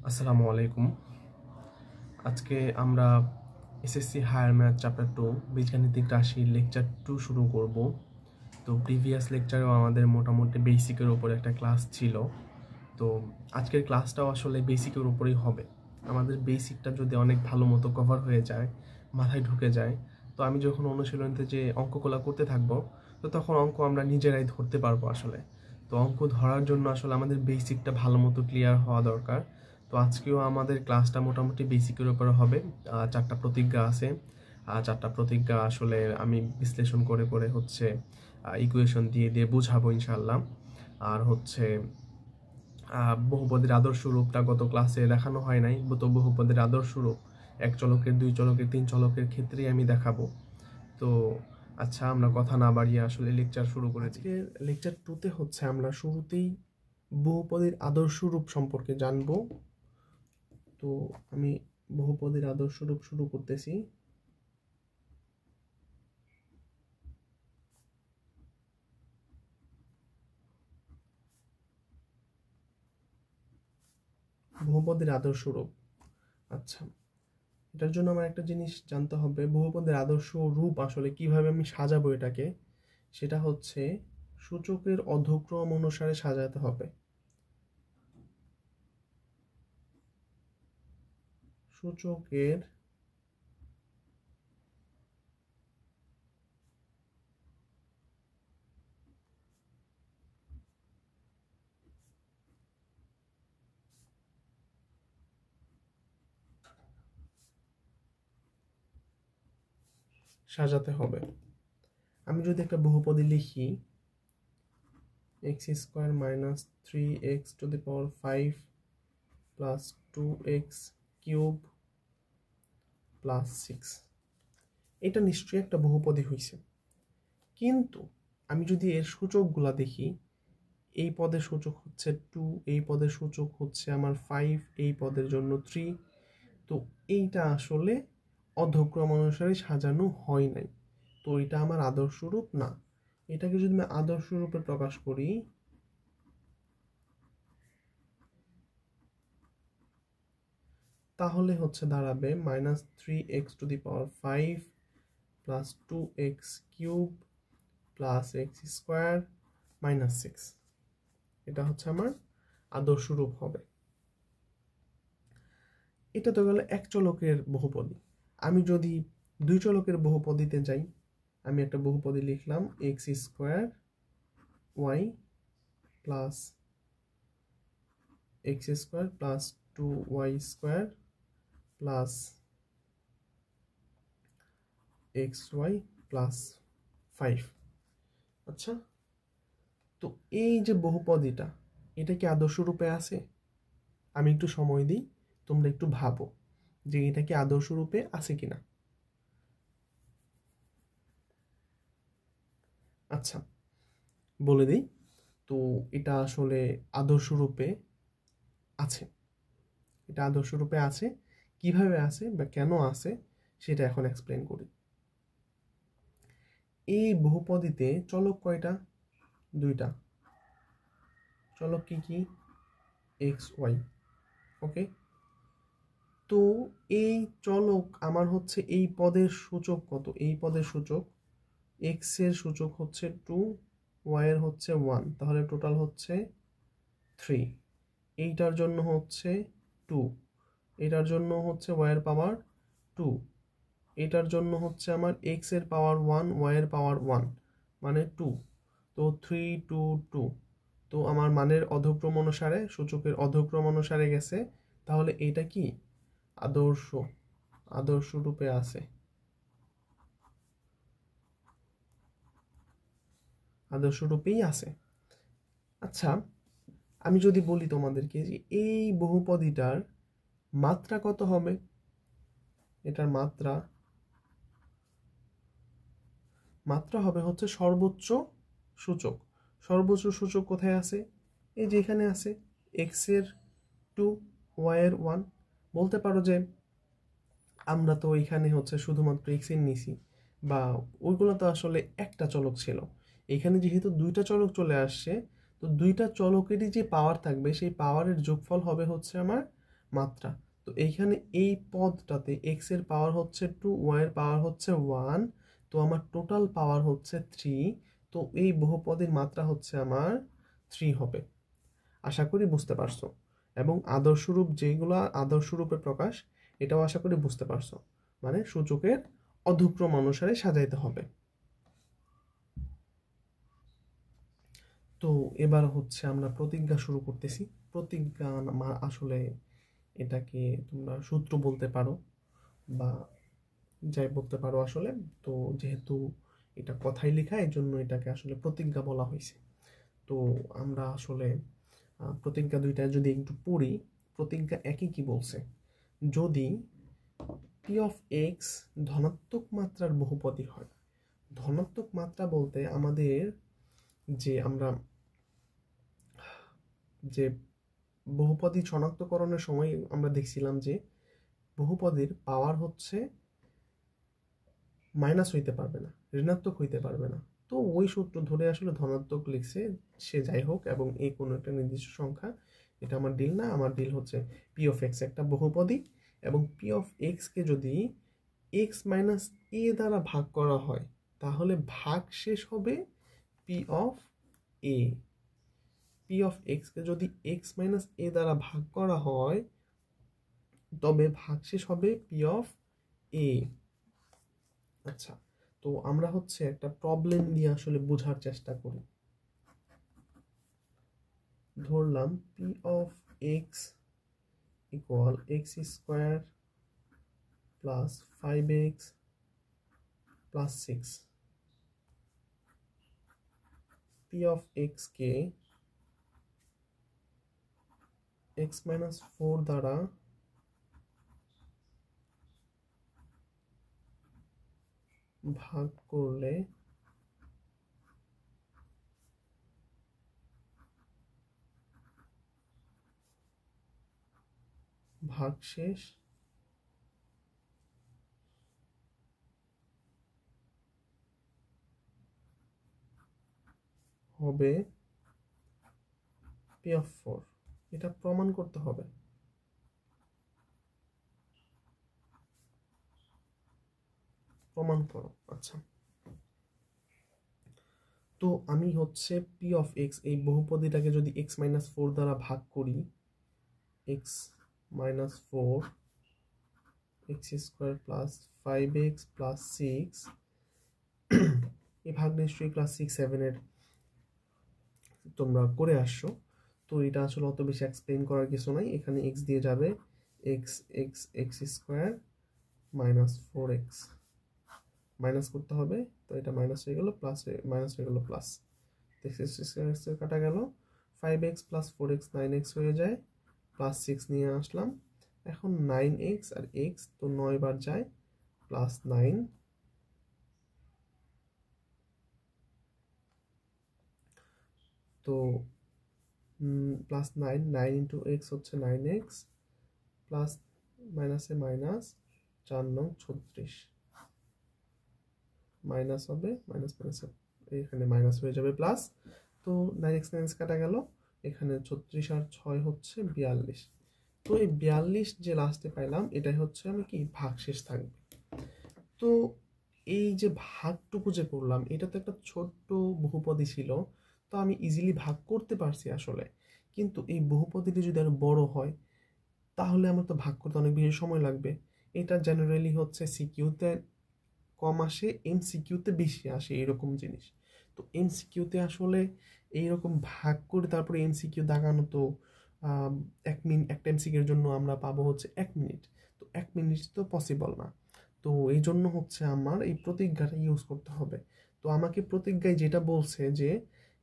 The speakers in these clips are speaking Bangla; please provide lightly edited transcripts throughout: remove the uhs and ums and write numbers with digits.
আসসালামু আলাইকুম। আজকে আমরা এসএসসি হায়ার ম্যাথ চ্যাপ্টার 2 বীজগাণিতিক রাশি লেকচার 2 শুরু করব। তো প্রিভিয়াস লেকচারেও আমাদের মোটামুটি বেসিকের উপর একটা ক্লাস ছিল। তো আজকের ক্লাসটাও আসলে বেসিকের উপরেই হবে। আমাদের বেসিকটা যদি অনেক ভালো মতো কভার হয়ে যায়, মাথায় ঢুকে যায়, তো আমি যখন অনুশীলনীতে যে অঙ্কগুলো করতে থাকবো, তো তখন অঙ্ক আমরা নিজেরাই ধরতে পারবো আসলে। তো অঙ্ক ধরার জন্য আসলে আমাদের বেসিকটা ভালো মতো ক্লিয়ার হওয়া দরকার। তো আজকেও আমাদের ক্লাসটা মোটামুটি বেসিকের উপরে হবে। 4টা প্রতিজ্ঞা আছে। 4টা প্রতিজ্ঞা আসলে আমি বিশ্লেষণ করে করে হচ্ছে ইকুয়েশন দিয়ে দিয়ে বুঝাবো ইনশাল্লাহ। আর হচ্ছে বহুপদীর আদর্শ রূপটা গত ক্লাসে দেখানো হয় নাই, তো বহুপদীর আদর্শ রূপ 1 চলকের, 2 চলকের, 3 চলকের ক্ষেত্রেই আমি দেখাবো। তো আচ্ছা, আমরা কথা না বাড়িয়ে আসলে লেকচার শুরু করে দিই। আজকে লেকচার 2তে হচ্ছে আমরা শুরুতেই বহুপদীর আদর্শ রূপ সম্পর্কে জানবো। তো আমি বহুপদীর আদর্শ রূপ শুরু করতেছি। বহুপদীর আদর্শ রূপ। আচ্ছা, এটার জন্য আমার একটা জিনিস জানতে হবে, বহুপদীর আদর্শ রূপ আসলে কিভাবে আমি সাজাবো এটাকে। সেটা হচ্ছে সূচকের অধক্রম অনুসারে সাজাতে হবে। সূচকের সাজাতে হবে। আমি যদি একটা বহুপদী লিখি, x² - 3x⁵ plus 2x³ plus 6, এটা নিশ্চয়ই একটা বহুপদী হয়েছে। কিন্তু আমি যদি এর সূচকগুলা দেখি, এই পদের সূচক হচ্ছে 2, এই পদের সূচক হচ্ছে আমার 5, এই পদের জন্য 3। তো এইটা আসলে অধক্রম অনুসারে সাজানো হয় নাই, তো এটা আমার আদর্শ রূপ না। এটাকে যদি আমি আদর্শ রূপে প্রকাশ করি, তাহলে হচ্ছে দাঁড়াবে -3x⁵ plus 2x³ plus x² - 6। এটা হচ্ছে আমার আদর্শ রূপ হবে। এটা তো গেল এক চলকের বহুপদী। আমি যদি 2 চলকের বহুপদীতে যাই, আমি একটা বহুপদী লিখলাম x² plus x² plus 2y² plus xy plus 5। আচ্ছা, তো এই যে বহুপদীটা, এটা কি আদর্শ রূপে আছে? আমি একটু সময় দিই, তোমরা একটু ভাবো যে এটা কি আদর্শ রূপে আছে কিনা। আচ্ছা, বলে দিই। তো এটা আসলে আদর্শ রূপে আছে। এটা আদর্শ রূপে আছে। কিভাবে আছে বা কেন আছে সেটা এখন এক্সপ্লেন করি। এই বহুপদীতে চলক কয়টা? 2টা। চলক কি কি? X Y. ওকে, তো এই চলক আমার হচ্ছে এই পদের সূচক কত? এই পদের সূচক এক্স এর সূচক হচ্ছে 2, ওয়াই এর হচ্ছে 1, তাহলে টোটাল হচ্ছে 3। এইটার জন্য হচ্ছে 2, এটার জন্য হচ্ছে ওয়াই এর পাওয়ার 2, এটার জন্য হচ্ছে আমার এক্স এর পাওয়ার 1, ওয়াই এর পাওয়ার 1, মানে 2। তো 3 2 2। তো আমার মানের অধক্রম অনুসারে, সূচকের অধক্রম অনুসারে গেছে। তাহলে এটা কি আদর্শ রূপে আছে। আদর্শ রূপেই আছে। আচ্ছা, আমি যদি বলি তোমাদেরকে যে এই বহুপদীটার মাত্রা কত হবে, এটার মাত্রা হবে হচ্ছে সর্বোচ্চ সূচক। সর্বোচ্চ সূচক কোথায় আছে? এই যে এখানে আছে, এক্স এর 2, ওয়াই এর 1। বলতে পারো যে আমরা তো এখানে হচ্ছে শুধুমাত্র এক্স এর নিছি, বা ওইগুলো তো আসলে একটা চলক ছিল। এখানে যেহেতু 2টা চলক চলে আসছে, তো 2টা চলকেরই যে পাওয়ার থাকবে, সেই পাওয়ারের যোগফল হবে হচ্ছে আমার মাত্রা। তো এইখানে এই পদটাতে x এর পাওয়ার হচ্ছে 2, y এর পাওয়ার হচ্ছে 1, তো আমার টোটাল পাওয়ার হচ্ছে 3। তো এই বহুপদীর মাত্রা হচ্ছে আমার 3 হবে। আশা করি বুঝতে পারছো। এবং আদর্শরূপ যেগুলো আদর্শরূপে প্রকাশ, এটাও আশা করি বুঝতে পারছো। মানে সূচকের অধুক্রম অনুসারে সাজাইতে হবে। তো এবার হচ্ছে আমরা প্রতিজ্ঞা শুরু করতেছি। প্রতিজ্ঞা আসলে এটাকে তোমরা সূত্র বলতে পারো বা যাই বলতে পারো আসলে। তো যেহেতু এটা কথাই লেখা, এই জন্য এটাকে আসলে প্রতিজ্ঞা বলা হয়েছে। তো আমরা আসলে প্রতিজ্ঞা দুইটা যদি একটু পড়ি, প্রতিজ্ঞা একই কি বলছে, যদি পি অফ এক্স ধনাত্মক মাত্রার বহুপদী হয়। ধনাত্মক মাত্রা বলতে আমাদের আমরা যে বহুপদী শনাক্তকরণের সময় আমরা দেখছিলাম যে বহুপদীর পাওয়ার হচ্ছে মাইনাস হইতে পারবে না, ঋণাত্মক হইতে পারবে না। তো ওই সূত্র ধরে আসলে ধনাত্মক লিখছে, সে যাই হোক। এবং এই কোনো একটা নির্দিষ্ট সংখ্যা, এটা আমার ডিল না, আমার ডিল হচ্ছে পি অফ এক্স একটা বহুপদী, এবং পি অফ এক্সকে যদি এক্স মাইনাস এ দ্বারা ভাগ করা হয় তাহলে ভাগ শেষ হবে P of A. P of এক্সকে যদি এক্স মাইনাস এ দ্বারা ভাগ করা হয় তবে ভাগশেষ হবে পি অফ এ। আচ্ছা, তো আমরা হচ্ছে একটা প্রবলেম দিয়ে আসলে বোঝার চেষ্টা করি। ধরলাম P of x equal x square plus 5x plus 6। P of x K x minus 4 দ্বারা ভাগ করলে ভাগশেষ হবে পি অফ 4। এটা প্রমাণ করতে হবে। প্রমাণ করো। আচ্ছা, তো আমি হচ্ছে পি অফ এক্স এই বহুপদীটাকে যদি এক্স মাইনাস 4 দ্বারা ভাগ করি, x minus 4 x square plus 5x plus 6, এই ভাগ নিশ্চয়ই ক্লাস 6-7 তোমরা করে আসছো। তো এটা আসলে অত বেশি এক্সপ্লেন করার কিছু নাই। এখানে এক্স দিয়ে যাবে, x x x square minus 4x minus করতে হবে। তো এটা মাইনাস হয়ে গেল, প্লাস মাইনাস হয়ে গেল প্লাস, এক্স স্কোয়ার কাটা গেল, 5x প্লাস 4x 9x হয়ে যায়, প্লাস 6 নিয়ে আসলাম। এখন 9x আর x তো 9 বার যায়, প্লাস 9, তো প্লাস 9, 9 ইন্টু এক্স হচ্ছে 9x, প্লাস মাইনাসে মাইনাস, 4 9 36, মাইনাস হবে, মাইনাস মাইনাস এখানে মাইনাস হয়ে যাবে প্লাস। তো 9x 9x কাটা গেল, এখানে 36 আর 6 হচ্ছে 42। তো এই 42 যে লাস্টে পাইলাম, এটাই হচ্ছে আমি কি ভাগশেষ থাকবে। তো এই যে ভাগটুকু যে করলাম, এটা তো একটা ছোট্ট বহুপদী ছিল, তো আমি ইজিলি ভাগ করতে পারছি আসলে। কিন্তু এই বহুপদীটি যদি আরো বড় হয় তাহলে আমার তো ভাগ করতে অনেক বেশি সময় লাগবে। এটা জেনারেলি হচ্ছে সিকিউতে কম আসে, এমসিকিউতে বেশি আসে এরকম জিনিস। তো এমসিকিউতে আসলে এইরকম ভাগ করে তারপরে এমসিকিউ দাগানো তো একটা এমসিকিউর জন্য আমরা পাবো হচ্ছে 1 মিনিট। তো 1 মিনিট তো পসিবল না। তো এই জন্য হচ্ছে আমার এই প্রতিজ্ঞাটা ইউজ করতে হবে। তো আমাকে প্রতিজ্ঞায় যেটা বলছে যে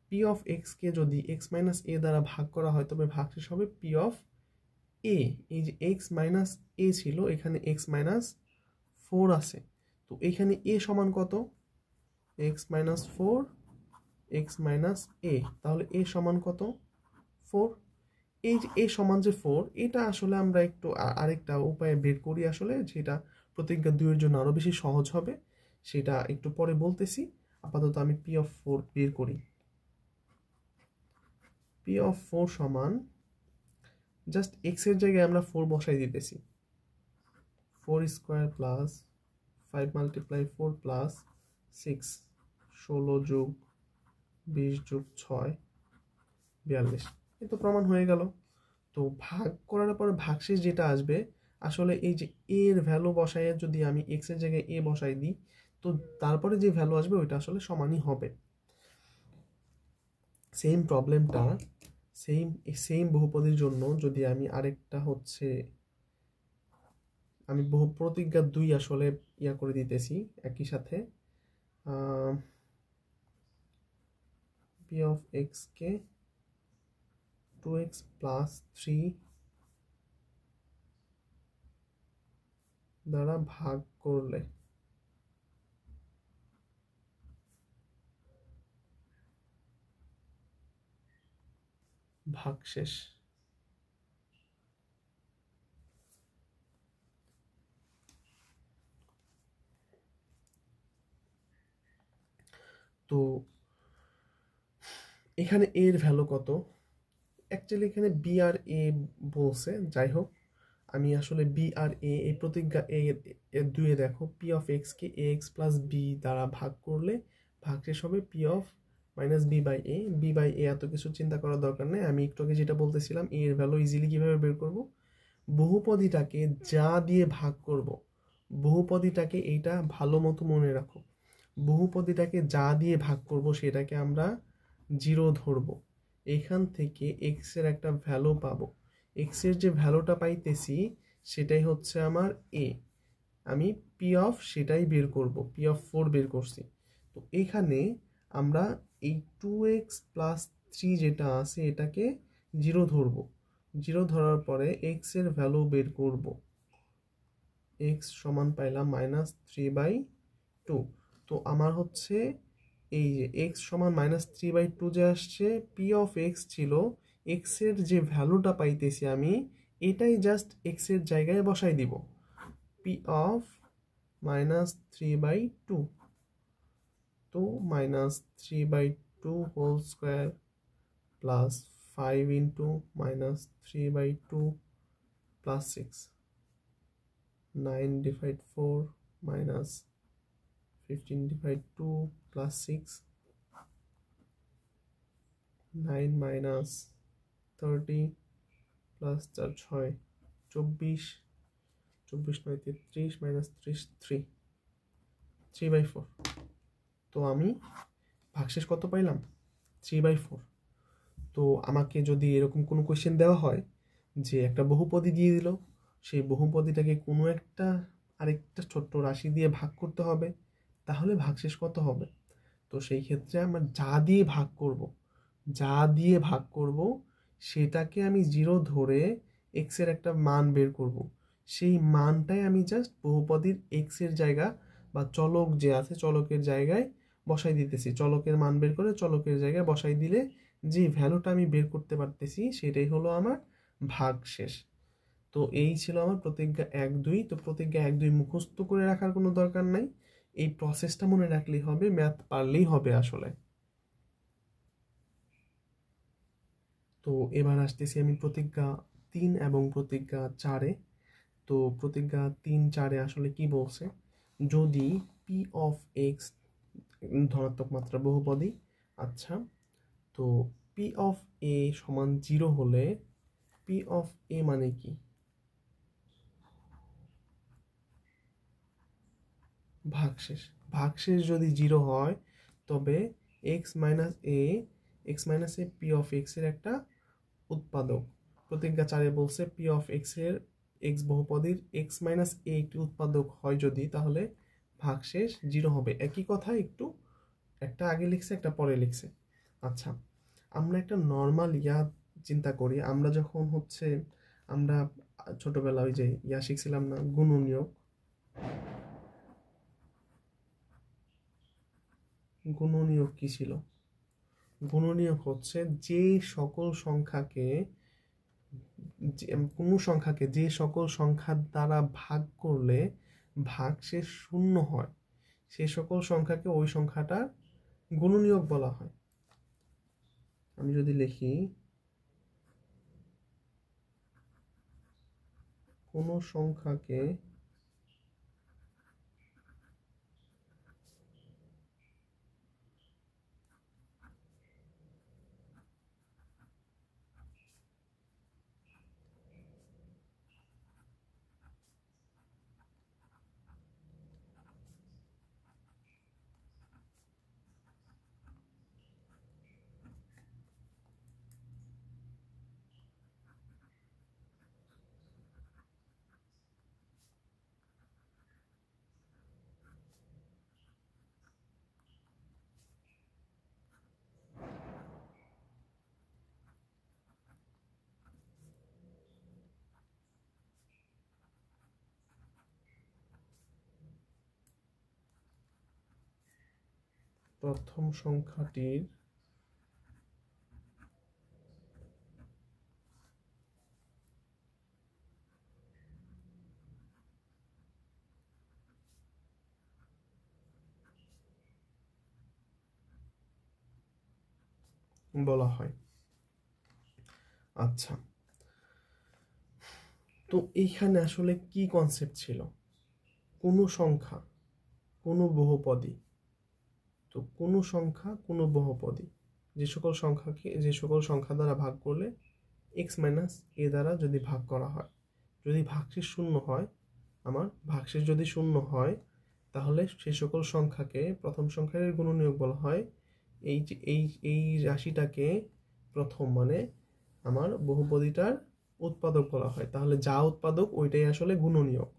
পি অফ এক্সকে যদি এক্স মাইনাস এ দ্বারা ভাগ করা হয় তবে ভাগশেষ হবে পি অফ এ। এই যে এক্স মাইনাস এ ছিল, এখানে এক্স মাইনাস 4 আছে। তো এখানে এ সমান কত, এক্স মাইনাস 4 এক্স মাইনাস এ, তাহলে এ সমান কত 4। এই যে এ সমান যে 4, এটা আসলে আমরা একটু আরেকটা উপায়ে বের করি আসলে, যেটা প্রতিজ্ঞা 2 এর জন্য আরো বেশি সহজ হবে, সেটা একটু পরে বলতেছি। আপাতত আমি পি অফ 4 বের করি। পি অফ 4 সমান জাস্ট এক্স এর জায়গায় আমরা 4 বসাই দিতেছি। 4 স্কোয়ার প্লাস 5 মাল্টিপ্লাই 4 প্লাস 6, 16 যোগ 20 যোগ 6 42। এই তো প্রমাণ হয়ে গেল। তো ভাগ করার পরে ভাগশেষ যেটা আসবে, আসলে এই যে এ এর ভ্যালু বসাইয়ে যদি আমি এক্স এর জায়গায় এ বসাই দিই, তো তারপরে যে ভ্যালু আসবে ওইটা আসলে সমানই হবে। সেম প্রবলেমটা সেম বহুপদীর জন্য যদি আমি আরেকটা হচ্ছে আমি বহু প্রতিজ্ঞা 2 আসলে ইয়া করে দিতেছি একই সাথে, P of x K 2x plus 3 দ্বারা ভাগ করলে ভাগশেষ। তো এখানে এর ভ্যালু কত? অ্যাকচুয়ালি এখানে বি আর এ বলছে, যাই হোক আমি আসলে বি আর এ এই প্রতিজ্ঞা এর 2 দেখো পি অফ এক্স কে এ এক্স প্লাস বি দ্বারা ভাগ করলে ভাগশেষ হবে P of minus b by a. B by a এত কিছু চিন্তা করার দরকার নেই, আমি একটু আগে যেটা বলতেছিলাম এর ভ্যালু ইজিলি কীভাবে বের করব, বহুপদীটাকে যা দিয়ে ভাগ করব, বহুপদীটাকে এইটা ভালো মতো মনে রাখো, বহুপদীটাকে যা দিয়ে ভাগ করব সেটাকে আমরা 0 ধরবো। এখান থেকে এক্স এর একটা ভ্যালু পাবো, এক্স এর যে ভ্যালুটা পাইতেছি সেটাই হচ্ছে আমার এ। আমি পি অফ সেটাই বের করব, পি অফ 4 বের করছি। তো এখানে আমরা এই 2x প্লাস 3 যেটা আছে এটাকে 0 ধরবো। 0 ধরার পরে এক্স এর ভ্যালু বের করব, এক্স সমান পাইলাম -3/2। তো আমার হচ্ছে এই যে এক্স সমান -3/2 যে আসছে, পি অফ এক্স ছিল এক্স এর যে ভ্যালুটা পাইতেছি আমি এটাই জাস্ট এক্স এর জায়গায় বসাই দিব, পি অফ -3/2। তো -3/2 whole square plus 5 into -3/2 plus 6, 9 divide 4 minus 15 divide 2 plus 6, 9 minus 30 plus 4 6 24, 24 9 33 minus 30 3/4। তো আমি ভাগশেষ কত পাইলাম? 3/4। তো আমাকে যদি এরকম কোনো কোয়েশ্চেন দেওয়া হয় যে একটা বহুপদী দিয়ে দিল, সেই বহুপদীটাকে কোনো একটা আরেকটা ছোট্ট রাশি দিয়ে ভাগ করতে হবে, তাহলে ভাগশেষ কত হবে? তো সেই ক্ষেত্রে আমরা যা দিয়ে ভাগ করব সেটাকে আমি 0 ধরে এক্স এর একটা মান বের করব, সেই মানটাই আমি জাস্ট বহুপদীর এক্স এর জায়গা বা চলক যে আছে চলকের জায়গায় বসাই দিতেছি। চলকের মান বের করে চলকের জায়গায় বসাই দিলে যে ভ্যালুটা আমি বের করতে পারতেছি সেটাই হলো আমার ভাগশেষ। তো এই ছিল আমার প্রতিজ্ঞা 1-2। তো প্রতিজ্ঞা 1-2 মুখস্থ করে রাখার কোনো দরকার নাই, এই প্রসেসটা মনে রাখলেই হবে, ম্যাথ পারলেই হবে আসলে। তো এবার আসতেছি আমি প্রতিজ্ঞা 3 এবং প্রতিজ্ঞা 4-এ। তো প্রতিজ্ঞা 3-4-এ আসলে কি বলছে, যদি পি অফ এক্স ধনাত্মক মাত্রা বহুপদী, আচ্ছা তো পি অফ এ সমান 0 হলে পি অফ এ মানে কি? ভাগশেষ যদি 0 হয় তবে x minus A P of x এর একটা উৎপাদক। প্রতিজ্ঞা 4-এ বলছে পি অফ এক্স এর এক্স বহুপদীর এক্স মাইনাস এ একটি উৎপাদক হয় যদি, তাহলে ভাগশেষ 0 হবে। একই কথা, একটু একটা আগে লিখছে একটা পরে লিখছে। আচ্ছা, আমরা একটা নর্মাল চিন্তা করি, আমরা যখন হচ্ছে আমরা ছোটবেলা ওই যে শিখছিলাম না গুণনীয়ক, গুণনীয়ক কি ছিল? গুণনীয়ক হচ্ছে যে সকল সংখ্যাকে কোনো সংখ্যাকে যে সকল সংখ্যার দ্বারা ভাগ করলে ভাগশেষ 0 হয়, সেই সকল সংখ্যাকে ওই সংখ্যাটার গুণনীয়ক বলা হয়। আমি যদি লিখি কোনো সংখ্যাকে প্রথম সংখ্যাটির বলা হয়। আচ্ছা, তো এইখানে আসলে কি কনসেপ্ট ছিল? কোনো সংখ্যা কোনো বহুপদী, তো কোনো সংখ্যা কোনো বহুপদী যে সকল সংখ্যা দ্বারা ভাগ করলে x - a দ্বারা যদি ভাগ করা হয়, যদি ভাগশেষ শূন্য হয়, আমার ভাগশেষ যদি শূন্য হয়, তাহলে সেই সকল সংখ্যাকে প্রথম সংখ্যার গুণনীয়ক বলা হয়। এই রাশিটাকে প্রথম মানে আমার বহুপদীটার উৎপাদক বলা হয়। তাহলে যা উৎপাদক ওইটাই আসলে গুণনীয়ক,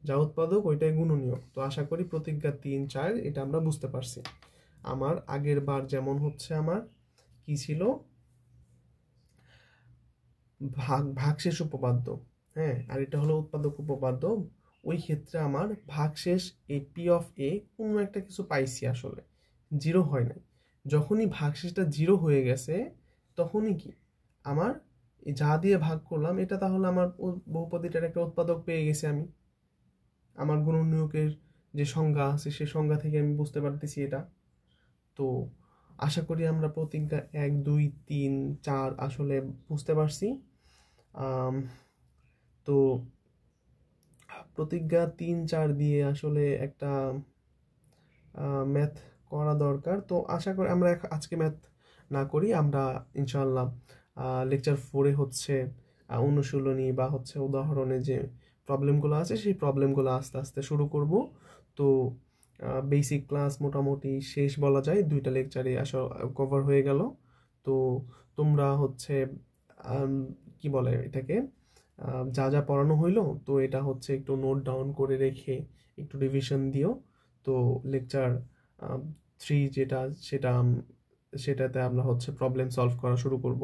যা উৎপাদক ওইটাই গুণনীয়ক। তো আশা করি প্রতিজ্ঞা 3, 4 এটা আমরা বুঝতে পারছি। আমার আগের বার যেমন হচ্ছে আমার কি ছিল, ভাগশেষ উপপাদ্য, হ্যাঁ, আর এটা হলো উৎপাদক উপপাদ্য। ওই ক্ষেত্রে আমার ভাগশেষ এই পি অফ এ কোনো একটা কিছু পাইছি, আসলে জিরো হয় নাই। যখনই ভাগশেষটা জিরো হয়ে গেছে তখনই কি আমার যা দিয়ে ভাগ করলাম এটা তাহলে আমার বহুপদীটার একটা উৎপাদক পেয়ে গেছি আমি। আমার গুণনীয়কের যে সংজ্ঞা আছে সেই সংজ্ঞা থেকে আমি বুঝতে পারতেছি এটা। তো আশা করি আমরা প্রতিজ্ঞা 1, 2, 3, 4 আসলে বুঝতে পারছি। তো প্রতিজ্ঞা 3, 4 দিয়ে আসলে একটা ম্যাথ করা দরকার। তো আশা করি আমরা আজকে ম্যাথ না করি, আমরা ইনশাআল্লাহ লেকচার 4-এ হচ্ছে অনুশীলনী বা হচ্ছে উদাহরণে যে প্রবলেমগুলো আছে সেই প্রবলেমগুলো আস্তে আস্তে শুরু করব। তো বেসিক ক্লাস মোটামুটি শেষ বলা যায়, 2টা লেকচারে কভার হয়ে গেল। তো তোমরা হচ্ছে কি বলে এটাকে, যা যা পড়ানো হইলো তো এটা হচ্ছে একটু নোট ডাউন করে রেখে একটু রিভিশন দিও। তো লেকচার 3 সেটাতে আমরা হচ্ছে প্রবলেম সলভ করা শুরু করব।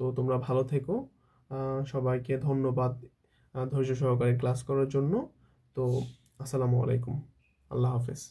তো তোমরা ভালো থেকো, সবাইকে ধন্যবাদ ধৈর্য সহকারে ক্লাস করার জন্য। তো আসসালামু আলাইকুম, আল্লাহ হাফেজ।